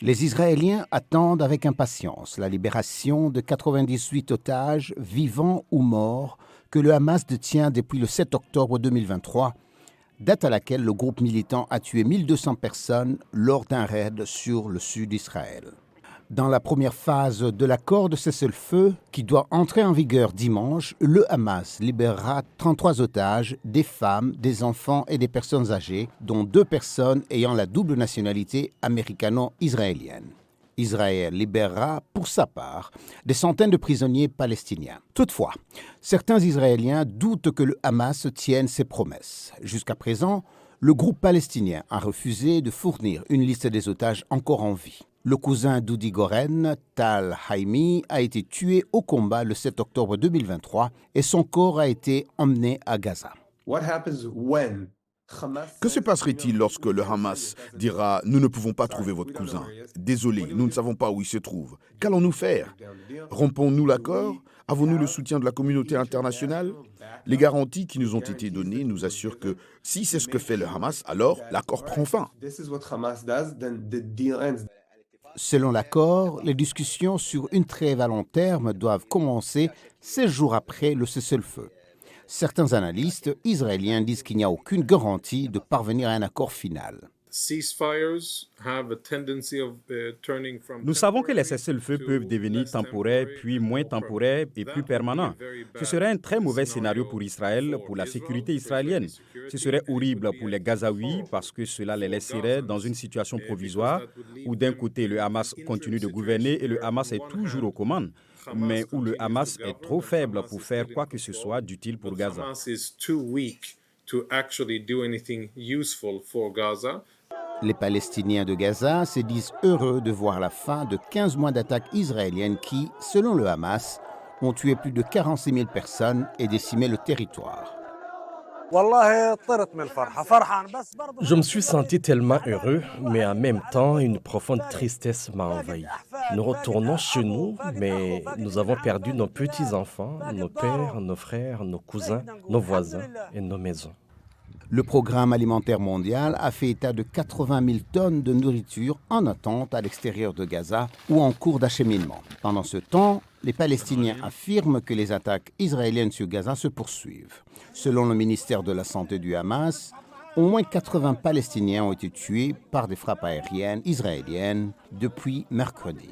Les Israéliens attendent avec impatience la libération de 98 otages, vivants ou morts, que le Hamas détient depuis le 7 octobre 2023, date à laquelle le groupe militant a tué 1200 personnes lors d'un raid sur le sud d'Israël. Dans la première phase de l'accord de cessez-le-feu, qui doit entrer en vigueur dimanche, le Hamas libérera 33 otages, des femmes, des enfants et des personnes âgées, dont 2 personnes ayant la double nationalité américano-israélienne. Israël libérera, pour sa part, des centaines de prisonniers palestiniens. Toutefois, certains Israéliens doutent que le Hamas tienne ses promesses. Jusqu'à présent, le groupe palestinien a refusé de fournir une liste des otages encore en vie. Le cousin d'Udi Goren, Tal Haimi, a été tué au combat le 7 octobre 2023 et son corps a été emmené à Gaza. Que se passerait-il lorsque le Hamas dira « Nous ne pouvons pas trouver votre cousin. Désolé, nous ne savons pas où il se trouve. Qu'allons-nous faire? Rompons-nous l'accord? Avons-nous le soutien de la communauté internationale ?» Les garanties qui nous ont été données nous assurent que si c'est ce que fait le Hamas, alors l'accord prend fin. Selon l'accord, les discussions sur une trêve à long terme doivent commencer 16 jours après le cessez-le-feu. Certains analystes israéliens disent qu'il n'y a aucune garantie de parvenir à un accord final. Nous savons que les cessez-le-feu peuvent devenir temporaires, puis moins temporaires et plus permanents. Ce serait un très mauvais scénario pour Israël, pour la sécurité israélienne. Ce serait horrible pour les Gazaouis parce que cela les laisserait dans une situation provisoire où d'un côté le Hamas continue de gouverner et le Hamas est toujours aux commandes, mais où le Hamas est trop faible pour faire quoi que ce soit d'utile pour Gaza. Les Palestiniens de Gaza se disent heureux de voir la fin de 15 mois d'attaques israéliennes qui, selon le Hamas, ont tué plus de 46 000 personnes et décimé le territoire. Je me suis senti tellement heureux, mais en même temps, une profonde tristesse m'a envahi. Nous retournons chez nous, mais nous avons perdu nos petits-enfants, nos pères, nos frères, nos cousins, nos voisins et nos maisons. Le Programme alimentaire mondial a fait état de 80 000 tonnes de nourriture en attente à l'extérieur de Gaza ou en cours d'acheminement. Pendant ce temps, les Palestiniens affirment que les attaques israéliennes sur Gaza se poursuivent. Selon le ministère de la Santé du Hamas, au moins 80 Palestiniens ont été tués par des frappes aériennes israéliennes depuis mercredi.